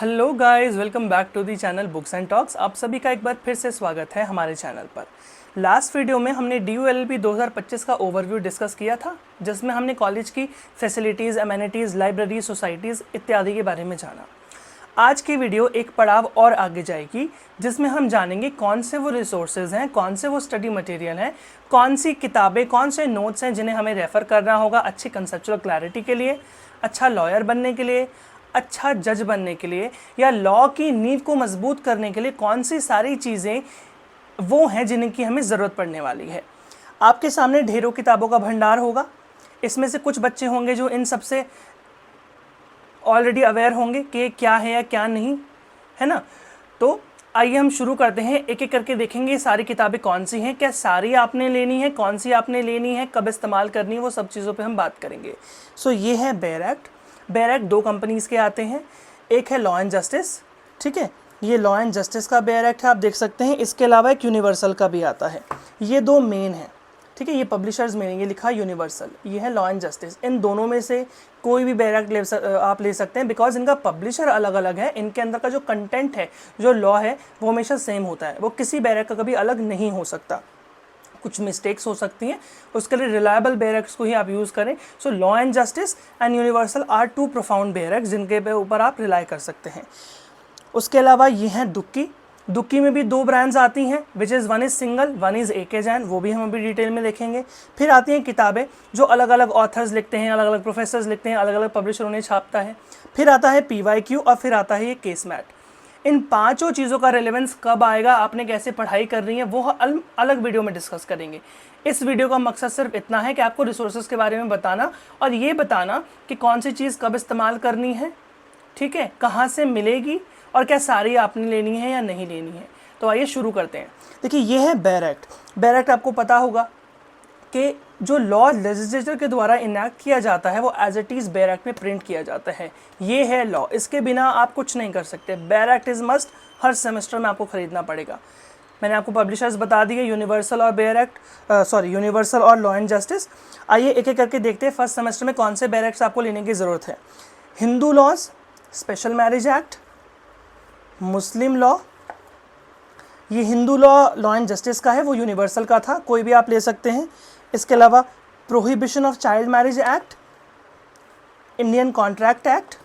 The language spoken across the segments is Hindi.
Hello guys, welcome back to the channel books and talks. आप सभी का एक बार फिर से स्वागत है हमारे चैनल पर। लास्ट वीडियो में हमने DULLB 2025 का ओवरव्यू डिस्कस किया था, जिसमें हमने कॉलेज की फैसिलिटीज़, एमेनिटीज़, लाइब्रेरी, सोसाइटीज़ इत्यादि के बारे में जाना। आज की वीडियो एक पड़ाव और आगे जाएगी, जिसमें हम जानेंगे कौन से वो रिसोर्सेज हैं, कौन से वो स्टडी मटेरियल हैं, कौन सी किताबें, कौन से नोट्स हैं जिन्हें हमें रेफ़र करना होगा अच्छी कंसेप्चुअल क्लैरिटी के लिए, अच्छा लॉयर बनने के लिए, अच्छा जज बनने के लिए, या लॉ की नींव को मजबूत करने के लिए कौन सी सारी चीज़ें वो हैं जिनकी हमें ज़रूरत पड़ने वाली है। आपके सामने ढेरों किताबों का भंडार होगा। इसमें से कुछ बच्चे होंगे जो इन सबसे ऑलरेडी अवेयर होंगे कि क्या है या क्या नहीं है ना। तो आइए हम शुरू करते हैं, एक एक करके देखेंगे सारी किताबें कौन सी हैं, क्या सारी आपने लेनी है, कौन सी आपने लेनी है, कब इस्तेमाल करनी है, वो सब चीज़ों पे हम बात करेंगे। सो ये है बेयर एक्ट। बेयर एक्ट दो कंपनीज़ के आते हैं, एक है लॉ एंड जस्टिस, ठीक है, ये लॉ एंड जस्टिस का बेयर एक्ट है, आप देख सकते हैं। इसके अलावा एक यूनिवर्सल का भी आता है। ये दो मेन हैं, ठीक है। ये पब्लिशर्स में ये लिखा यूनिवर्सल, ये है लॉ एंड जस्टिस। इन दोनों में से कोई भी बेयर एक्ट आप ले सकते हैं, बिकॉज इनका पब्लिशर अलग अलग है। इनके अंदर का जो कंटेंट है, जो लॉ है, वो हमेशा सेम होता है, वो किसी बेयर एक्ट का कभी अलग नहीं हो सकता। कुछ मिस्टेक्स हो सकती हैं, उसके लिए रिलायबल बेयर एक्ट्स को ही आप यूज़ करें। So law and justice and universal are two profound bare acts जिनके ऊपर आप रिलाई कर सकते हैं। उसके अलावा ये हैं दुक्की। दुक्की में भी दो ब्रांड्स आती हैं, which is one is single, one is AK Jain, वो भी हम अभी डिटेल में देखेंगे। फिर आती हैं किताबें जो अलग अलग ऑथर्स लिखते हैं, अलग अलग प्रोफेसर्स लिखते हैं, अलग अलग पब्लिशर उन्हें छापता है। फिर आता है PYQ और फिर आता है ये केस मैट। इन पांचों चीज़ों का रेलेवेंस कब आएगा, आपने कैसे पढ़ाई कर रही है, वो अलग वीडियो में डिस्कस करेंगे। इस वीडियो का मकसद सिर्फ इतना है कि आपको रिसोर्सेज के बारे में बताना और ये बताना कि कौन सी चीज़ कब इस्तेमाल करनी है, ठीक है, कहाँ से मिलेगी और क्या सारी आपने लेनी है या नहीं लेनी है। तो आइए शुरू करते हैं। देखिए, ये है बेयर एक्ट। बेयर एक्ट आपको पता होगा कि जो लॉ लेजिस्लेचर के द्वारा इनैक्ट किया जाता है, वो as it is bare act में प्रिंट किया जाता है। ये है लॉ, इसके बिना आप कुछ नहीं कर सकते। Bare act is must, her semester में आपको ख़रीदना पड़ेगा। मैंने आपको पब्लिशर्स बता दिए, यूनिवर्सल और बेयर एक्ट, यूनिवर्सल और लॉ एंड जस्टिस। आइए एक एक करके देखते हैं फर्स्ट सेमेस्टर में कौन से बेयर एक्ट्स आपको लेने की ज़रूरत है। Hindu laws, special marriage act, Muslim law. ये हिंदू लॉ एंड जस्टिस का है, वो यूनिवर्सल का था, कोई भी आप ले सकते हैं। इसके अलावा prohibition of child marriage act, Indian contract act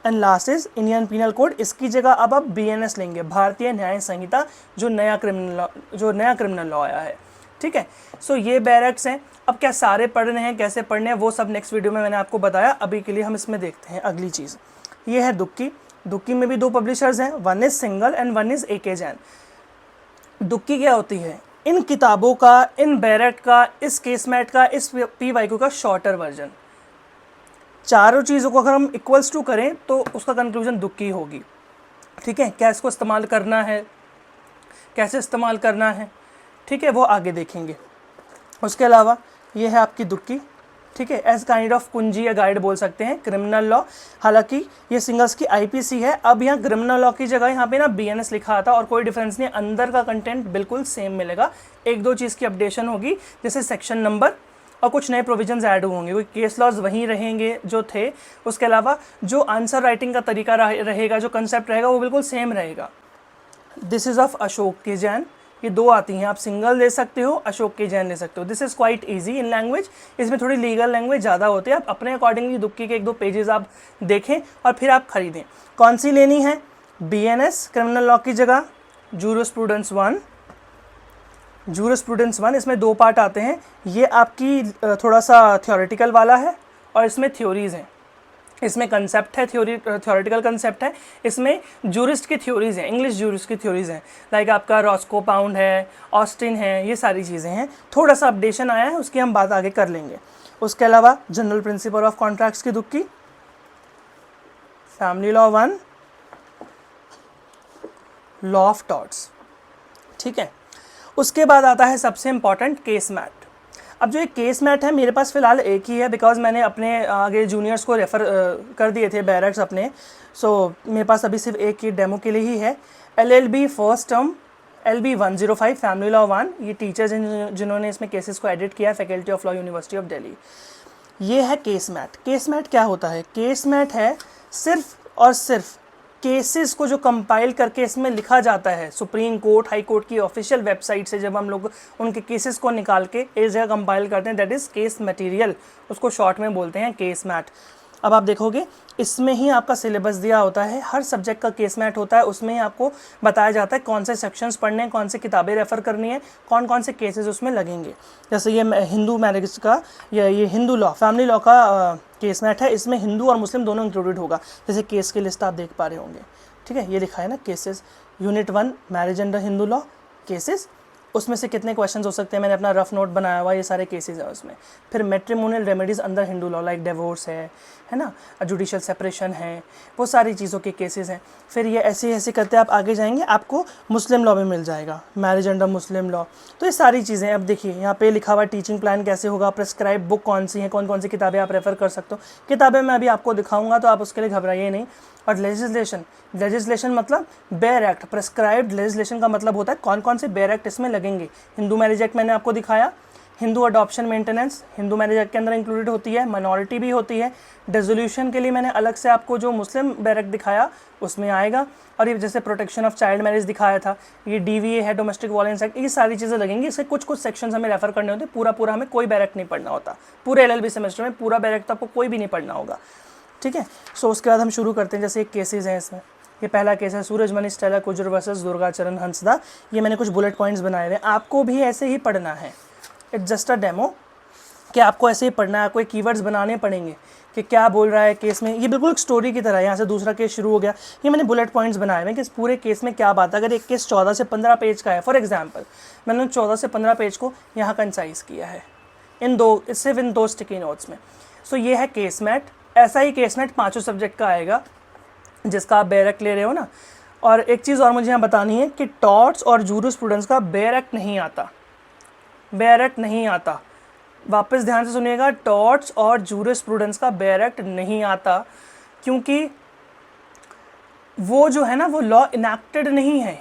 and last is Indian penal code. इसकी जगह अब आप BNS लेंगे, भारतीय न्याय संहिता, जो नया क्रिमिनल लॉ आया है, ठीक है। सो ये बेयर एक्ट्स हैं। अब क्या सारे पढ़ने हैं, कैसे पढ़ने हैं, वो सब नेक्स्ट वीडियो में मैंने आपको बताया। अभी के लिए हम इसमें देखते हैं अगली चीज़। ये है दुक्की। दुक्की में भी दो पब्लिशर्स हैं, one is Singhal and one is AK Jain. दुक्की क्या होती है? इन किताबों का, इन बेयर एक्ट का, इस केस मैट का, इस PYQ का शॉर्टर वर्जन। चारों चीज़ों को अगर हम इक्वल्स टू करें तो उसका कंक्लूजन दुक्की होगी, ठीक है। क्या इसको इस्तेमाल करना है, कैसे इस्तेमाल करना है, ठीक है, वो आगे देखेंगे। उसके अलावा ये है आपकी दुक्की, ठीक है, एज काइंड ऑफ कुंजी या गाइड बोल सकते हैं, क्रिमिनल लॉ। हालांकि ये सिंगल्स की IPC है। अब यहाँ क्रिमिनल लॉ की जगह यहाँ पे ना BNS लिखा आता और कोई डिफरेंस नहीं, अंदर का कंटेंट बिल्कुल सेम मिलेगा। एक दो चीज़ की अपडेशन होगी, जैसे सेक्शन नंबर और कुछ नए प्रोविजंस ऐड होंगे, कोई केस लॉज वहीं रहेंगे जो थे। उसके अलावा जो आंसर राइटिंग का तरीका रहेगा, जो कंसेप्ट रहेगा, वो बिल्कुल सेम रहेगा। दिस इज़ ऑफ अशोक के जैन। ये दो आती हैं, आप सिंगल ले सकते हो, अशोक के जैन ले सकते हो। This is quite easy in language. इसमें थोड़ी लीगल लैंग्वेज ज़्यादा होती है। आप अपने अकॉर्डिंगली दुक्की के एक दो पेजेस आप देखें और फिर आप खरीदें। कौन सी लेनी है? BNS क्रिमिनल लॉ की जगह जूरिस्प्रूडेंस 1। जूरिस्प्रूडेंस 1, इसमें दो पार्ट आते हैं। ये आपकी थोड़ा सा थ्योरेटिकल वाला है और इसमें थ्योरीज़ हैं। इसमें कंसेप्ट है, थ्योरेटिकल कंसेप्ट है। इसमें जूरिस्ट की थ्योरीज़ हैं, इंग्लिश जूरिस्ट की थ्योरीज़ हैं, लाइक आपका रॉस्को पाउंड है, ऑस्टिन है, ये सारी चीज़ें हैं। थोड़ा सा अपडेशन आया है, उसकी हम बात आगे कर लेंगे। उसके अलावा जनरल प्रिंसिपल ऑफ कॉन्ट्रैक्ट्स की दुक्की, family law 1, law of torts, ठीक है। उसके बाद आता है सबसे इंपॉर्टेंट केस मैट। अब जो ये केस मैट है, मेरे पास फ़िलहाल एक ही है, बिकॉज मैंने अपने आगे जूनियर्स को रेफ़र कर दिए थे बेयर एक्ट्स अपने। सो मेरे पास अभी सिर्फ एक ही डेमो के लिए ही है। LLB first term LB 105 family law 1। ये टीचर्स जिन्होंने इसमें केसेस को एडिट किया, faculty of law, university of Delhi. ये है केस मैट। केस मैट क्या होता है? केस मैट है सिर्फ और सिर्फ केसेस को जो कंपाइल करके इसमें लिखा जाता है, सुप्रीम कोर्ट, हाई कोर्ट की ऑफिशियल वेबसाइट से जब हम लोग उनके केसेस को निकाल के एक जगह कंपाइल करते हैं, दैट इज़ केस मटेरियल, उसको शॉर्ट में बोलते हैं केस मैट। अब आप देखोगे इसमें ही आपका सिलेबस दिया होता है, हर सब्जेक्ट का केस मैट होता है, उसमें ही आपको बताया जाता है कौन से सेक्शंस पढ़ने हैं, कौन सी किताबें रेफ़र करनी है, कौन कौन से केसेस उसमें लगेंगे। जैसे ये हिंदू मैरिज का या ये हिंदू लॉ, फैमिली लॉ का केस मैट है, इसमें हिंदू और मुस्लिम दोनों इंक्लूडेड होगा। जैसे केस की लिस्ट आप देख पा रहे होंगे, ठीक है, ये लिखा है ना cases, unit 1 marriage under Hindu law cases, उसमें से कितने क्वेश्चंस हो सकते हैं, मैंने अपना रफ नोट बनाया हुआ, ये सारे केसेस हैं उसमें। फिर मैट्रिमोनियल रेमेडीज़ अंदर हिंदू लॉ, लाइक डिवोर्स है ना, जुडिशियल सेपरेशन है, वो सारी चीज़ों के केसेस हैं। फिर ये ऐसे ऐसे करते आप आगे जाएंगे, आपको मुस्लिम लॉ में मिल जाएगा, मैरिज अंडर मुस्लिम लॉ। तो ये सारी चीज़ें, अब देखिए यहाँ पे लिखा हुआ टीचिंग प्लान कैसे होगा, प्रेस्क्राइब बुक कौन सी है, कौन कौन सी किताबें आप रेफ़र कर सकते हो। किताबें मैं अभी आपको दिखाऊंगा, तो आप उसके लिए घबराइए नहीं। और लेजिस्लेशन मतलब बेयर एक्ट, प्रेस्क्राइब्ड लेजिस्लेशन का मतलब होता है कौन कौन से बेयर एक्ट इसमें लगेंगे। हिंदू मैरिज एक्ट मैंने आपको दिखाया, Hindu adoption maintenance Hindu marriage act के अंदर इंक्लूडेड होती है, माइनॉरिटी भी होती है। डिसोल्यूशन के लिए मैंने अलग से आपको जो मुस्लिम बेयर एक्ट दिखाया उसमें आएगा। और ये जैसे प्रोटेक्शन ऑफ चाइल्ड मैरिज दिखाया था, ये DVA है, डोमेस्टिक वायलेंस एक्ट, ये सारी चीज़ें लगेंगी। इसके कुछ कुछ सेक्शंस हमें रेफर करने होते हैं, पूरा हमें कोई बेयर एक्ट नहीं पढ़ना होता। पूरे LLB सेमेस्टर में पूरा बेयर एक्ट तो आपको कोई भी नहीं पढ़ना होगा, ठीक है। सो उसके बाद हम शुरू करते हैं। जैसे एक केसेस हैं इसमें, ये पहला केस है सूरजमणि स्टेला कुजूर वर्सेस दुर्गाचरण हंसदा। ये मैंने कुछ बुलेट पॉइंट्स बनाए हुए हैं, आपको भी ऐसे ही पढ़ना है। इट्स जस्ट अ डेमो कि आपको ऐसे ही पढ़ना है, आपको कीवर्ड्स बनाने पड़ेंगे कि क्या बोल रहा है केस में। ये बिल्कुल एक स्टोरी की तरह है, यहाँ से दूसरा केस शुरू हो गया, ये मैंने बुलेट पॉइंट्स बनाए हुए हैं कि इस पूरे केस में क्या बात है। अगर एक केस 14 से 15 पेज का है, फॉर एग्जाम्पल, मैंने 14 से 15 पेज को यहाँ कंसाइज किया है सिर्फ इन दो स्टिकी नोट्स में। सो ये है केस मैट। ऐसा ही केस मैट 5 सब्जेक्ट का आएगा जिसका आप बेयर एक्ट ले रहे हो ना। और एक चीज़ और मुझे यहाँ बतानी है कि टॉर्ट्स और जूरिस्प्रूडेंस का बेयर एक्ट नहीं आता, बेयर एक्ट नहीं आता। वापस ध्यान से सुनिएगा, टॉर्ट्स और जूरिस्प्रूडेंस का बेयर एक्ट नहीं आता, क्योंकि वो जो है ना वो लॉ इनैक्टेड नहीं है,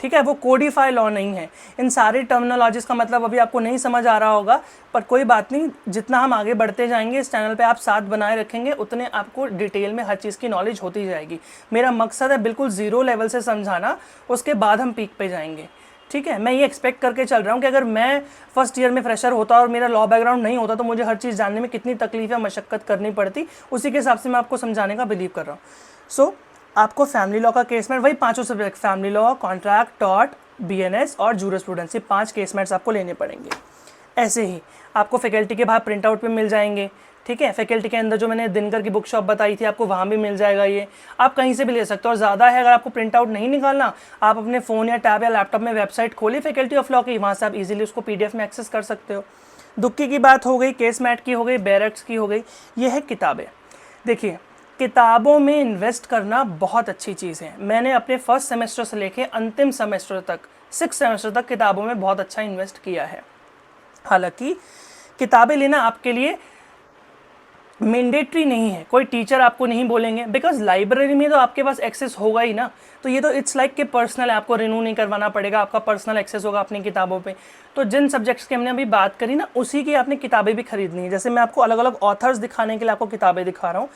ठीक है, वो कोडिफाई लॉ नहीं है। इन सारी टर्मिनोलॉजीज़ का मतलब अभी आपको नहीं समझ आ रहा होगा, पर कोई बात नहीं, जितना हम आगे बढ़ते जाएंगे इस चैनल पे आप साथ बनाए रखेंगे, उतने आपको डिटेल में हर चीज़ की नॉलेज होती जाएगी। मेरा मकसद है बिल्कुल ज़ीरो लेवल से समझाना, उसके बाद हम पीक पे जाएंगे, ठीक है। मैं ये एक्सपेक्ट करके चल रहा हूँ कि अगर मैं फर्स्ट ईयर में फ्रेशर होता और मेरा लॉ बैकग्राउंड नहीं होता तो मुझे हर चीज़ जानने में कितनी तकलीफ या मशक्क़त करनी पड़ती, उसी के हिसाब से मैं आपको समझाने का बिलीव कर रहा हूँ। सो आपको फैमिली लॉ का केस मैट, वही 5 subject, family law, contract, tort, BNS और जूरिस्प्रूडेंस, 5 केस मैट्स आपको लेने पड़ेंगे। ऐसे ही आपको फैकल्टी के बाहर प्रिंट आउट पे मिल जाएंगे, ठीक है। फैकल्टी के अंदर जो मैंने दिनकर की बुक शॉप बताई थी आपको, वहाँ भी मिल जाएगा। ये आप कहीं से भी ले सकते हो। और ज़्यादा है, अगर आपको प्रिंट आउट नहीं निकालना, आप अपने फ़ोन या टैब या लैपटॉप में वेबसाइट खोलिए फैकल्टी ऑफ लॉ की, वहाँ से आप इजीली उसको PDF में एक्सेस कर सकते हो। दुक्की की बात हो गई, केस मैट की हो गई, बेयर एक्ट्स की हो गई। ये है किताबें। देखिए, किताबों में इन्वेस्ट करना बहुत अच्छी चीज़ है। मैंने अपने फर्स्ट सेमेस्टर से लेके अंतिम सेमेस्टर तक, 6 सेमेस्टर तक किताबों में बहुत अच्छा इन्वेस्ट किया है। हालांकि किताबें लेना आपके लिए मैंडेटरी नहीं है, कोई टीचर आपको नहीं बोलेंगे, बिकॉज लाइब्रेरी में तो आपके पास एक्सेस होगा ही ना। तो ये तो इट्स लाइक कि पर्सनल है, आपको रिन्यू नहीं करवाना पड़ेगा, आपका पर्सनल एक्सेस होगा अपनी किताबों पे। तो जिन सब्जेक्ट्स की हमने अभी बात करी ना, उसी की आपने किताबें भी खरीदनी है। जैसे मैं आपको अलग अलग ऑथर्स दिखाने के लिए आपको किताबें दिखा रहा हूँ।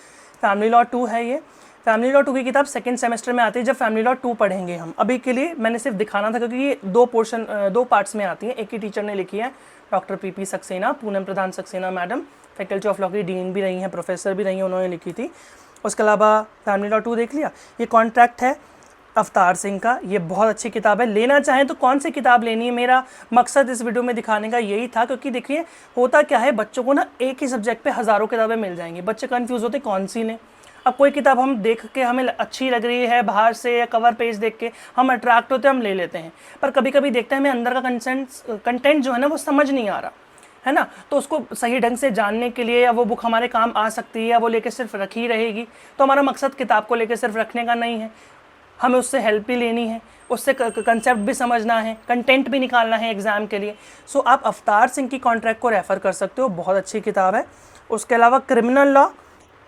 फैमिली लॉ 2 है ये, फैमिली लॉ 2 की किताब सेकंड सेमेस्टर में आती है, जब फैमिली लॉ 2 पढ़ेंगे हम। अभी के लिए मैंने सिर्फ दिखाना था क्योंकि ये 2 पार्ट्स में आती है, एक ही टीचर ने लिखी है, doctor PP Saxena, Poonam Pradhan Saxena madam, faculty of law की डीन भी रही हैं, प्रोफेसर भी रही हैं, उन्होंने लिखी थी। उसके अलावा फैमिली लॉ 2 देख लिया। ये कॉन्ट्रैक्ट है अवतार सिंह का, ये बहुत अच्छी किताब है। लेना चाहें तो कौन सी किताब लेनी है, मेरा मकसद इस वीडियो में दिखाने का यही था, क्योंकि देखिए होता क्या है, बच्चों को ना एक ही सब्जेक्ट पे हज़ारों किताबें मिल जाएंगी, बच्चे कन्फ्यूज़ होते कौन सी लें। अब कोई किताब हम देख के हमें अच्छी लग रही है बाहर से, या कवर पेज देख के हम अट्रैक्ट होते हैं, हम ले लेते हैं, पर कभी कभी देखते हैं हमें अंदर का कंटेंट जो है ना वो समझ नहीं आ रहा है ना। तो उसको सही ढंग से जानने के लिए, या वो बुक हमारे काम आ सकती है, या वो लेके सिर्फ रखी रहेगी, तो हमारा मकसद किताब को लेके सिर्फ रखने का नहीं है, हमें उससे हेल्प भी लेनी है, उससे कंसेप्ट भी समझना है, कंटेंट भी निकालना है एग्ज़ाम के लिए। सो आप अवतार सिंह की कॉन्ट्रैक्ट को रेफ़र कर सकते हो, बहुत अच्छी किताब है। उसके अलावा क्रिमिनल लॉ,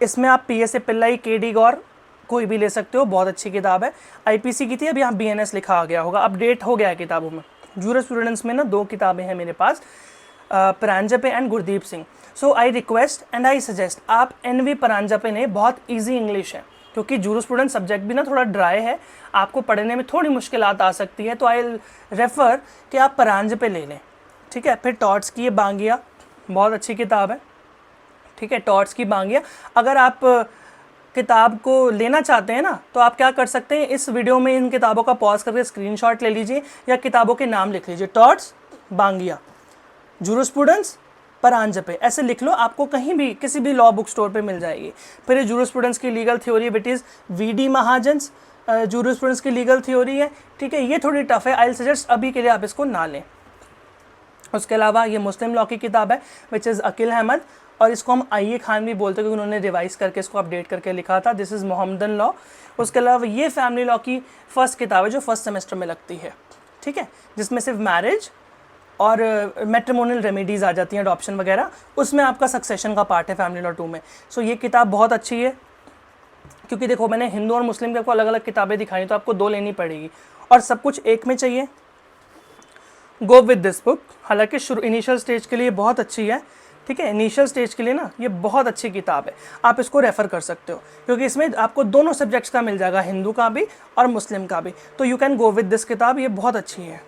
इसमें आप PSA पिल्लाई, KD गौर कोई भी ले सकते हो, बहुत अच्छी किताब है। IPC की थी, अब यहाँ BNS लिखा आ गया होगा, अपडेट हो गया है किताबों में। जूरिस्प्रूडेंस में ना 2 किताबें हैं मेरे पास, Paranjape and Gurdeep Singh. So I request and I suggest आप NV परांजपे ने, बहुत ईजी इंग्लिश है, क्योंकि जूरिस्प्रूडेंस सब्जेक्ट भी ना थोड़ा ड्राई है, आपको पढ़ने में थोड़ी मुश्किलात आ सकती है, तो आई रेफ़र कि आप परांजपे ले लें, ठीक है। फिर टॉट्स की ये बांगिया बहुत अच्छी किताब है, ठीक है। टॉट्स की बांगिया, अगर आप किताब को लेना चाहते हैं ना, तो आप क्या कर सकते हैं, इस वीडियो में इन किताबों का पॉज करके स्क्रीनशॉट ले लीजिए या किताबों के नाम लिख लीजिए, टॉट्स, बांगिया, जूरिस्प्रूडेंस, परांजपे, ऐसे लिख लो, आपको कहीं भी किसी भी लॉ बुक स्टोर पे मिल जाएगी। फिर जूरिस्प्रूडेंस की legal theory wit is V D. Mahajan's jurisprudence की लीगल थ्योरी है, ठीक है। ये थोड़ी टफ है, आई सजेस्ट अभी के लिए आप इसको ना लें। उसके अलावा ये मुस्लिम लॉ की किताब है विच इज़ अकील अहमद, और इसको हम आई.ए. खान भी बोलते हैं क्योंकि उन्होंने रिवाइज करके इसको अपडेट करके लिखा था। This is Mohammedan law. उसके अलावा ये फैमिली लॉ की फर्स्ट किताब है जो फर्स्ट सेमेस्टर में लगती है, ठीक है, जिसमें सिर्फ मैरिज और मैट्रिमोनियल रेमेडीज़ आ जाती हैं, अडॉप्शन वगैरह, उसमें आपका सक्सेशन का पार्ट है फैमिली लॉ 2 में। सो ये किताब बहुत अच्छी है, क्योंकि देखो मैंने हिंदू और मुस्लिम के आपको अलग अलग किताबें दिखाई, तो आपको 2 लेनी पड़ेगी और सब कुछ एक में चाहिए। गो विद दिस बुक, हालांकि शुरू इनिशियल स्टेज के लिए बहुत अच्छी है, ठीक है। इनिशियल स्टेज के लिए ना ये बहुत अच्छी किताब है, आप इसको रेफ़र कर सकते हो क्योंकि इसमें आपको दोनों सब्जेक्ट्स का मिल जाएगा, हिंदू का भी और मुस्लिम का भी, तो you can go with this किताब, ये बहुत अच्छी है,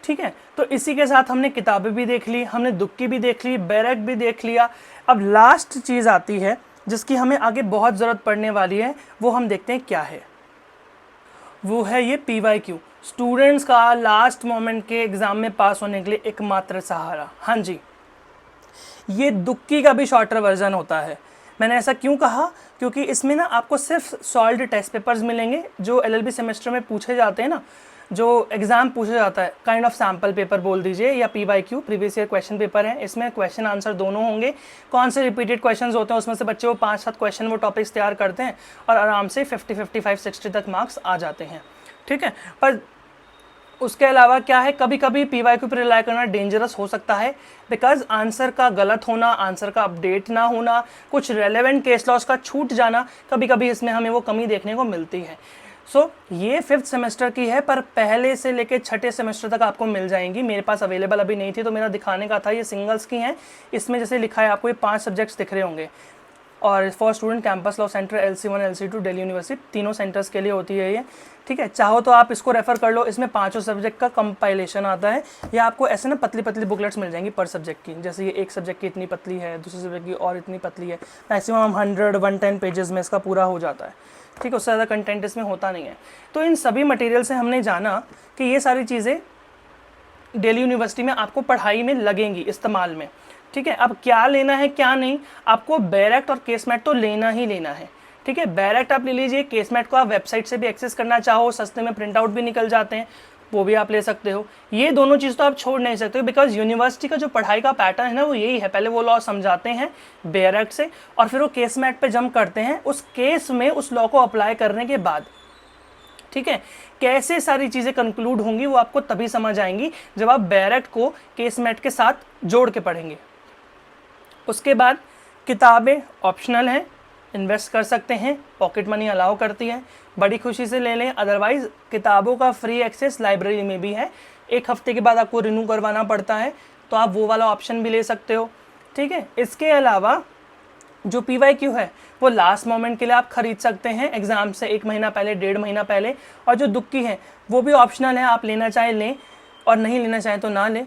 ठीक है। तो इसी के साथ हमने किताबें भी देख ली, हमने दुक्की भी देख ली, बैरक भी देख लिया। अब लास्ट चीज़ आती है जिसकी हमें आगे बहुत ज़रूरत पड़ने वाली है, वो हम देखते हैं क्या है। वो है ये PYQ, स्टूडेंट्स का लास्ट मोमेंट के एग्ज़ाम में पास होने के लिए एकमात्र सहारा। हाँ जी, ये दुक्की का भी शॉर्टर वर्जन होता है। मैंने ऐसा क्यों कहा, क्योंकि इसमें ना आपको सिर्फ सॉल्व्ड टेस्ट पेपर्स मिलेंगे जो LLB सेमेस्टर में पूछे जाते हैं ना, जो एग्ज़ाम पूछा जाता है, काइंड ऑफ सैम्पल पेपर बोल दीजिए या PYQ, previous year question paper है। इसमें क्वेश्चन आंसर दोनों होंगे, कौन से रिपीटेड क्वेश्चंस होते हैं उसमें से बच्चे वो 5-7 क्वेश्चन वो टॉपिक्स तैयार करते हैं और आराम से 50, 55, 60 तक मार्क्स आ जाते हैं, ठीक है। पर उसके अलावा क्या है, कभी कभी PYQ पर रिलाई करना डेंजरस हो सकता है, बिकॉज आंसर का गलत होना, आंसर का अपडेट ना होना, कुछ रेलेवेंट केस लॉस का छूट जाना, कभी कभी इसमें हमें वो कमी देखने को मिलती है। सो ये 5th सेमेस्टर की है, पर पहले से लेके 6ठे सेमेस्टर तक आपको मिल जाएंगी। मेरे पास अवेलेबल अभी नहीं थी तो मेरा दिखाने का था, ये सिंगल्स की हैं। इसमें जैसे लिखा है आपको ये 5 सब्जेक्ट्स दिख रहे होंगे, और for student campus law centre LC1 LC2 Delhi university, तीनों सेंटर्स के लिए होती है ये, ठीक है। चाहो तो आप इसको रेफ़र कर लो, इसमें 5 सब्जेक्ट का कंपाइलेशन आता है, या आपको ऐसे ना पतली पतली बुकलेट्स मिल जाएंगी पर सब्जेक्ट की, जैसे ये एक सब्जेक्ट की इतनी पतली है, दूसरे सब्जेक्ट की और इतनी पतली है, मैक्सिमम 100-110 पेजेस में इसका पूरा हो जाता है, ठीक है। उससे ज़्यादा कंटेंट इसमें होता नहीं है। तो इन सभी मटेरियल से हमने जाना कि ये सारी चीज़ें दिल्ली यूनिवर्सिटी में आपको पढ़ाई में लगेंगी, इस्तेमाल में, ठीक है। अब क्या लेना है क्या नहीं, आपको बैरेक्ट और केसमेट तो लेना ही लेना है, ठीक है। बैरेक्ट आप ले लीजिए, केसमेट को आप वेबसाइट से भी एक्सेस करना चाहो, सस्ते में प्रिंट आउट भी निकल जाते हैं, वो भी आप ले सकते हो। ये दोनों चीज़ तो आप छोड़ नहीं सकते हो, बिकॉज यूनिवर्सिटी का जो पढ़ाई का पैटर्न है ना वो यही है, पहले वो लॉ समझाते हैं बैरेक्ट से और फिर वो केसमेट पे जंप करते हैं, उस केस में उस लॉ को अप्लाई करने के बाद, ठीक है, कैसे सारी चीज़ें कंक्लूड होंगी वो आपको तभी समझ आएंगी जब आप बैरेक्ट को केसमेट के साथ जोड़ के पढ़ेंगे। उसके बाद किताबें ऑप्शनल हैं, इन्वेस्ट कर सकते हैं, पॉकेट मनी अलाउ करती है, बड़ी खुशी से ले लें। अदरवाइज़ किताबों का फ्री एक्सेस लाइब्रेरी में भी है, 1 हफ्ते के बाद आपको रिन्यू करवाना पड़ता है, तो आप वो वाला ऑप्शन भी ले सकते हो, ठीक है। इसके अलावा जो PYQ है वो लास्ट मोमेंट के लिए आप ख़रीद सकते हैं, एग्ज़ाम से 1 महीना पहले, 1.5 महीना पहले, और जो दुक्की है वो भी ऑप्शनल है, आप लेना चाहें लें और नहीं लेना चाहें तो ना लें,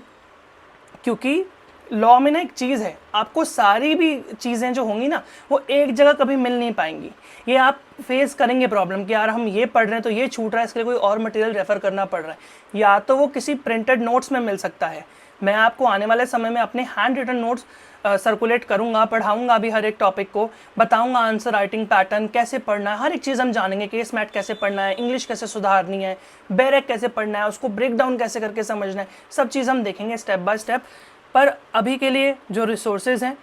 क्योंकि लॉ में ना एक चीज़ है, आपको सारी भी चीज़ें जो होंगी ना वो एक जगह कभी मिल नहीं पाएंगी। ये आप फेस करेंगे प्रॉब्लम कि यार हम ये पढ़ रहे हैं तो ये छूट रहा है, इसके लिए कोई और मटेरियल रेफ़र करना पड़ रहा है, या तो वो किसी प्रिंटेड नोट्स में मिल सकता है। मैं आपको आने वाले समय में अपने हैंड रिटन नोट्स सर्कुलेट करूँगा, पढ़ाऊँगा भी हर एक टॉपिक को, बताऊँगा आंसर राइटिंग पैटर्न कैसे पढ़ना है, हर एक चीज़ हम जानेंगे, केस मैट कैसे पढ़ना है, इंग्लिश कैसे सुधारनी है, बैरेक कैसे पढ़ना है, उसको ब्रेक डाउन कैसे करके समझना है, सब चीज़ हम देखेंगे स्टेप बाय स्टेप। पर अभी के लिए जो रिसोर्सेज हैं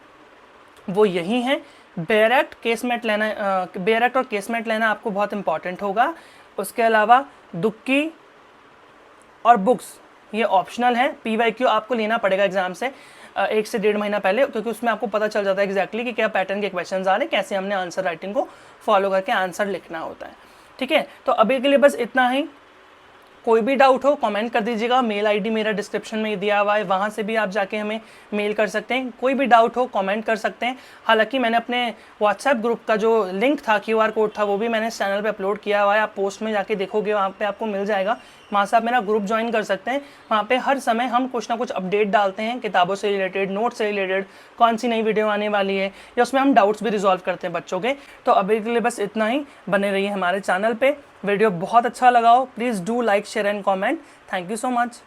वो यही हैं। बैरेक्ट केसमेट लेना, बैरेक्ट और केसमेट लेना आपको बहुत इंपॉर्टेंट होगा। उसके अलावा दुक्की और बुक्स ये ऑप्शनल है, PYQ आपको लेना पड़ेगा एग्जाम से 1 से 1.5 महीना पहले, क्योंकि उसमें आपको पता चल जाता है एग्जैक्टली कि क्या पैटर्न के क्वेश्चंस आ रहे हैं, कैसे हमने आंसर राइटिंग को फॉलो करके आंसर लिखना होता है, ठीक है। तो अभी के लिए बस इतना ही। कोई भी डाउट हो कमेंट कर दीजिएगा, मेल आईडी मेरा डिस्क्रिप्शन में दिया हुआ है, वहाँ से भी आप जाके हमें मेल कर सकते हैं। कोई भी डाउट हो कमेंट कर सकते हैं। हालांकि मैंने अपने व्हाट्सएप ग्रुप का जो लिंक था, QR कोड था, वो भी मैंने इस चैनल पे अपलोड किया हुआ है। आप पोस्ट में जाके देखोगे, वहाँ पे आपको मिल जाएगा, वहाँ से आप मेरा ग्रुप ज्वाइन कर सकते हैं। वहाँ पे हर समय हम कुछ ना कुछ अपडेट डालते हैं, किताबों से रिलेटेड, नोट से रिलेटेड, कौन सी नई वीडियो आने वाली है, या उसमें हम डाउट्स भी रिजॉल्व करते हैं बच्चों के। तो अभी के लिए बस इतना ही, बने रहिए हमारे चैनल पे। वीडियो बहुत अच्छा लगा हो please do like, share and comment. Thank you so much.